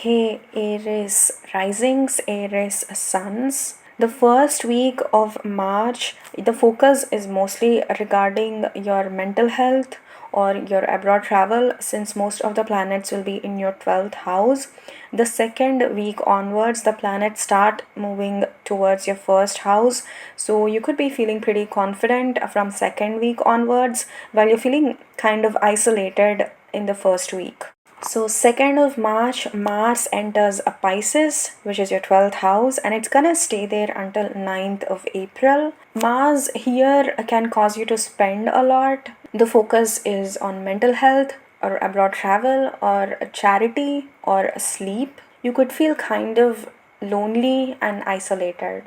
Hey Aries risings, Aries suns. The first week of March, the focus is mostly regarding your mental health or your abroad travel, since most of the planets will be in your 12th house. The second week onwards, the planets start moving towards your first house, so you could be feeling pretty confident from second week onwards, while you're feeling kind of isolated in the first week. So 2nd of March, Mars enters a Pisces, which is your 12th house, and it's gonna stay there until 9th of April. Mars here can cause you to spend a lot. The focus is on mental health or abroad travel or charity or sleep. You could feel kind of lonely and isolated.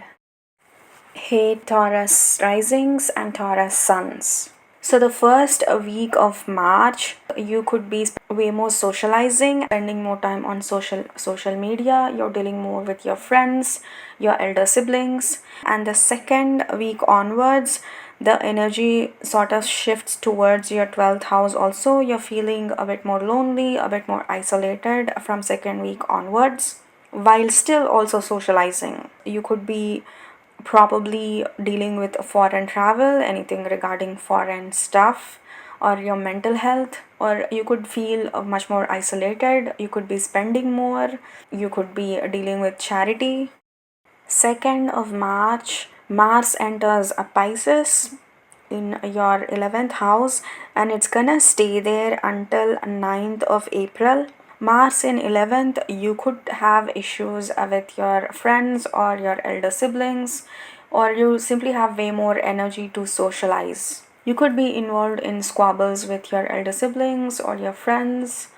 Hey Taurus risings and Taurus suns. So the first week of March, you could be way more socializing, spending more time on social media. You're dealing more with your friends, your elder siblings, and the second week onwards, the energy sort of shifts towards your 12th house. Also, you're feeling a bit more lonely, a bit more isolated from second week onwards, while still also socializing. You could be probably dealing with foreign travel, anything regarding foreign stuff, or your mental health, or you could feel much more isolated. You could be spending more, you could be dealing with charity. 2nd of March, Mars enters a Pisces in your 11th house, and it's gonna stay there until 9th of April. Mars in 11th, you could have issues with your friends or your elder siblings, or you simply have way more energy to socialize. You could be involved in squabbles with your elder siblings or your friends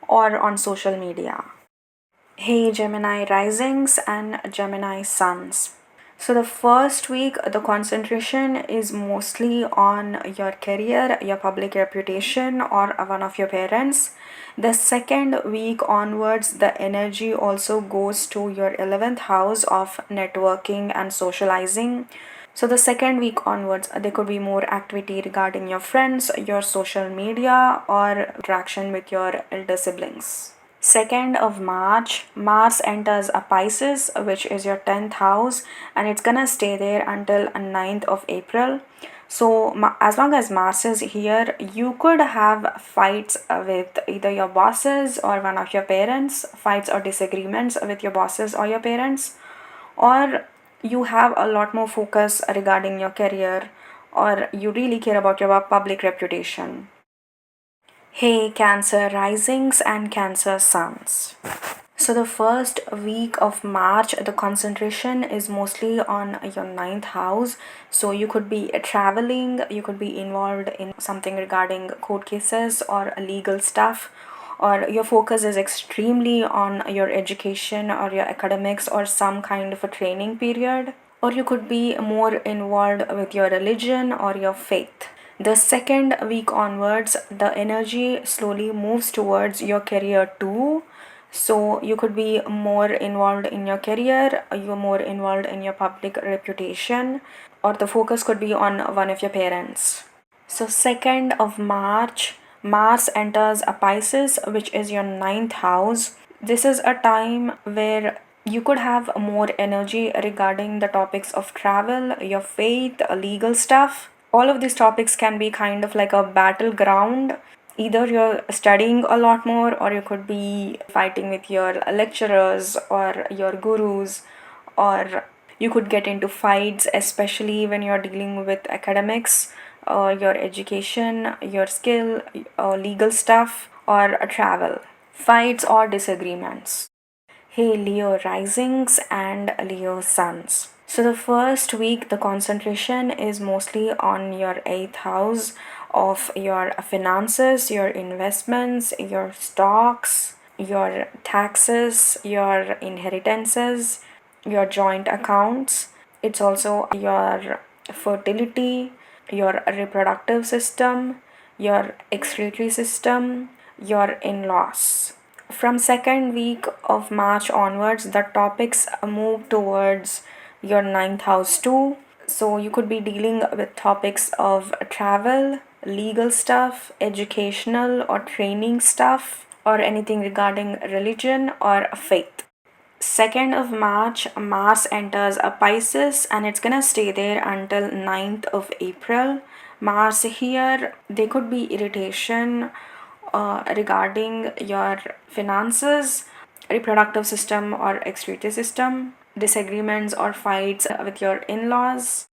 or on social media. Hey Gemini risings and Gemini suns. So the first week, the concentration is mostly on your career, your public reputation, or one of your parents. The second week onwards, the energy also goes to your 11th house of networking and socializing. So the second week onwards, there could be more activity regarding your friends, your social media, or interaction with your elder siblings. 2nd of March, Mars enters a Pisces, which is your 10th house, and it's gonna stay there until 9th of April. So as long as Mars is here, you could have fights with either your bosses or one of your parents, fights or disagreements with your bosses or your parents, or you have a lot more focus regarding your career, or you really care about your public reputation. Hey Cancer risings and Cancer suns. So the first week of March, the concentration is mostly on your 9th house. So you could be traveling, you could be involved in something regarding court cases or legal stuff, or your focus is extremely on your education or your academics or some kind of a training period, or you could be more involved with your religion or your faith. The second week onwards, the energy slowly moves towards your career too. So you could be more involved in your career, you're more involved in your public reputation, or the focus could be on one of your parents. So 2nd of March, Mars enters a Pisces, which is your 9th house. This is a time where you could have more energy regarding the topics of travel, your faith, legal stuff. All of these topics can be kind of like a battleground. Either you're studying a lot more, or you could be fighting with your lecturers or your gurus, or you could get into fights, especially when you're dealing with academics, your education, your skill, legal stuff, or travel. Fights or disagreements. Hey Leo risings and Leo suns. So the first week, the concentration is mostly on your 8th house of your finances, your investments, your stocks, your taxes, your inheritances, your joint accounts. It's also your fertility, your reproductive system, your excretory system, your in-laws. From second week of March onwards, the topics move towards your 9th house too. So you could be dealing with topics of travel, legal stuff, educational or training stuff, or anything regarding religion or faith. 2nd of March, Mars enters a Pisces and it's gonna stay there until 9th of April. Mars here, there could be irritation regarding your finances, reproductive system or excretory system, disagreements or fights with your in-laws.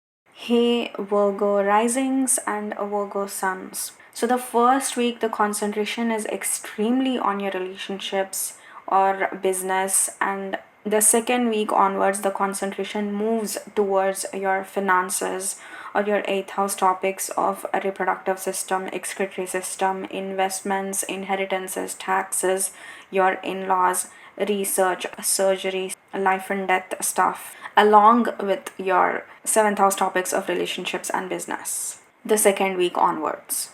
Hey, Virgo risings and Virgo suns. So the first week, the concentration is extremely on your relationships or business, and the second week onwards, the concentration moves towards your finances or your eighth house topics of a reproductive system, excretory system, investments, inheritances, taxes, your in-laws, research, surgery, life and death stuff, along with your seventh house topics of relationships and business. The second week onwards.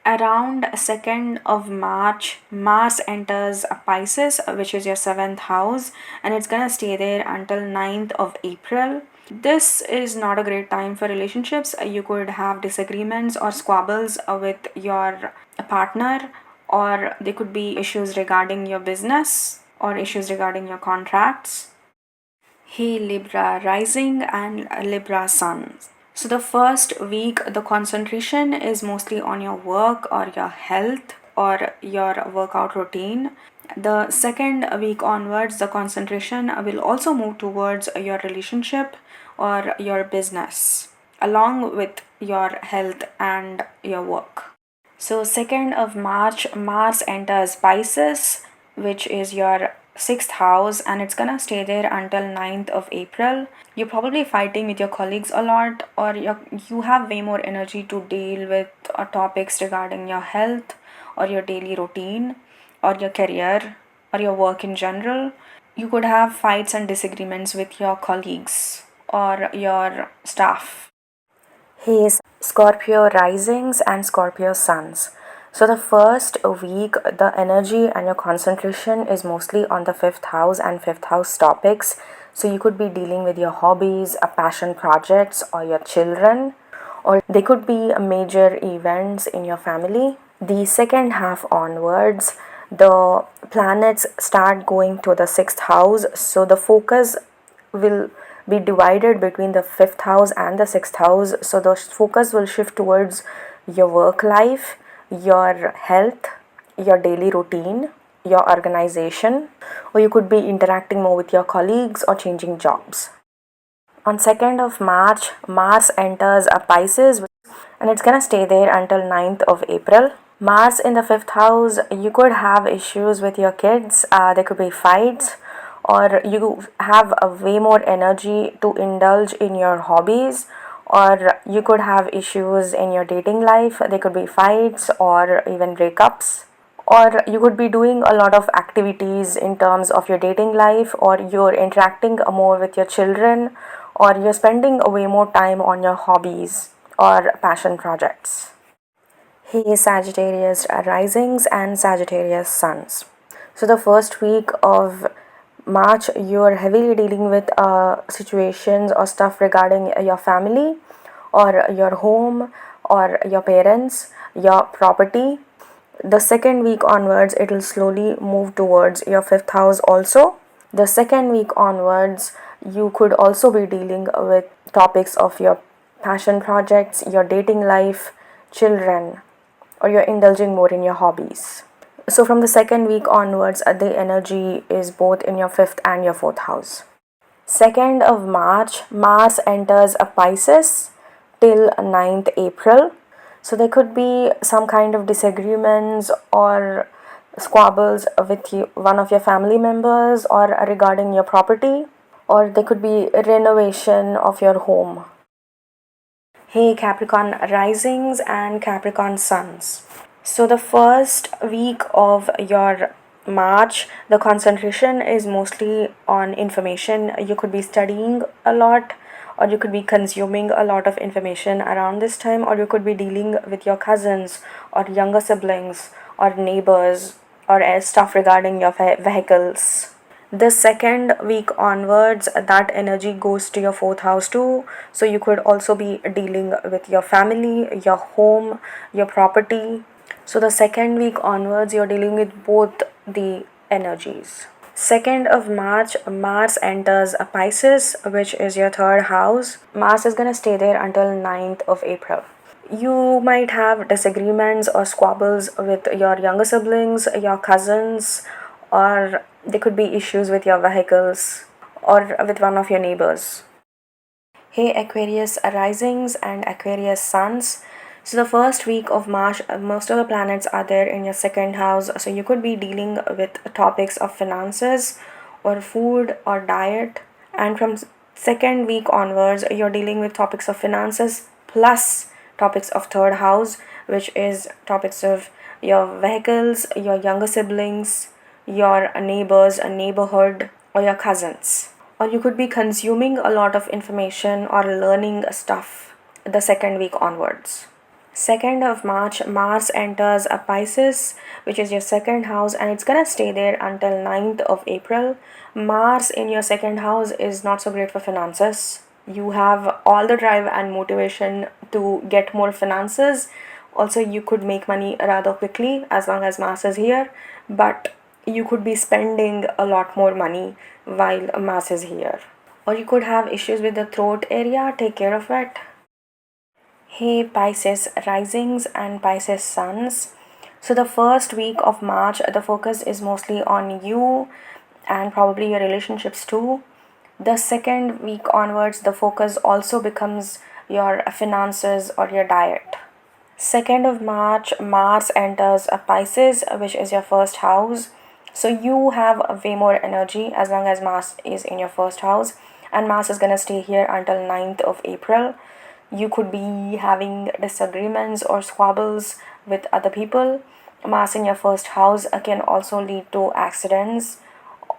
Around 2nd of March, Mars enters a Pisces, which is your 7th house, and it's gonna stay there until 9th of April. This is not a great time for relationships. You could have disagreements or squabbles with your partner, or there could be issues regarding your business or issues regarding your contracts. Hey, Libra rising and Libra sun. So the first week, the concentration is mostly on your work or your health or your workout routine. The second week onwards, the concentration will also move towards your relationship or your business, along with your health and your work. So 2nd of March, Mars enters Pisces, which is your 6th house, and it's gonna stay there until 9th of April. You're probably fighting with your colleagues a lot, or you have way more energy to deal with topics regarding your health or your daily routine or your career or your work in general. You could have fights and disagreements with your colleagues or your staff. Hey, Scorpio risings and Scorpio suns. So the first week, the energy and your concentration is mostly on the 5th house and 5th house topics. So you could be dealing with your hobbies, passion projects, or your children, or they could be major events in your family. The second half onwards, the planets start going to the 6th house. So the focus will be divided between the 5th house and the 6th house. So the focus will shift towards your work life, your health, your daily routine, your organization, or you could be interacting more with your colleagues or changing jobs. On 2nd of March, Mars enters a Pisces and it's gonna stay there until 9th of April. Mars in the 5th house, you could have issues with your kids, there could be fights, or you have a way more energy to indulge in your hobbies, or you could have issues in your dating life. There could be fights or even breakups, or you could be doing a lot of activities in terms of your dating life, or you're interacting more with your children, or you're spending way more time on your hobbies or passion projects. Hey, Sagittarius risings and Sagittarius suns. So the first week of March, you're heavily dealing with situations or stuff regarding your family or your home or your parents, your property. The second week onwards, it will slowly move towards your 5th house also. The second week onwards, you could also be dealing with topics of your passion projects, your dating life, children, or you're indulging more in your hobbies. So from the second week onwards, the energy is both in your 5th and your 4th house. 2nd of March, Mars enters a Pisces till 9th April. So there could be some kind of disagreements or squabbles with one of your family members or regarding your property, or there could be a renovation of your home. Hey, Capricorn risings and Capricorn suns. So the first week of your March, the concentration is mostly on information. You could be studying a lot, or you could be consuming a lot of information around this time, or you could be dealing with your cousins or younger siblings or neighbors or stuff regarding your vehicles. The second week onwards, that energy goes to your 4th house too. So you could also be dealing with your family, your home, your property, So the second week onwards, you're dealing with both the energies. 2nd of March, Mars enters a Pisces, which is your third house. Mars is going to stay there until 9th of April. You might have disagreements or squabbles with your younger siblings, your cousins, or there could be issues with your vehicles or with one of your neighbors. Hey Aquarius risings and Aquarius suns. So the first week of March, most of the planets are there in your second house. So you could be dealing with topics of finances or food or diet. And from second week onwards, you're dealing with topics of finances plus topics of third house, which is topics of your vehicles, your younger siblings, your neighbors, a neighborhood, or your cousins. Or you could be consuming a lot of information or learning stuff the second week onwards. 2nd of March, Mars enters a Pisces, which is your second house, and it's gonna stay there until 9th of April. Mars in your second house is not so great for finances. You have all the drive and motivation to get more finances. Also, you could make money rather quickly as long as Mars is here, but you could be spending a lot more money while Mars is here. Or you could have issues with the throat area, take care of it. Hey Pisces risings and Pisces suns. So the first week of March, the focus is mostly on you and probably your relationships too. The second week onwards, the focus also becomes your finances or your diet. 2nd of March, Mars enters a Pisces, which is your first house. So you have way more energy as long as Mars is in your first house, and Mars is gonna stay here until 9th of April. You could be having disagreements or squabbles with other people. Mars in your first house can also lead to accidents,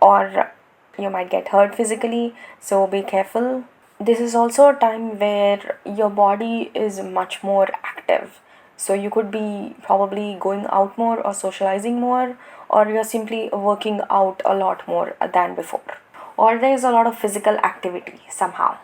or you might get hurt physically, so be careful. This is also a time where your body is much more active. So you could be probably going out more or socializing more, or you're simply working out a lot more than before. Or there is a lot of physical activity somehow.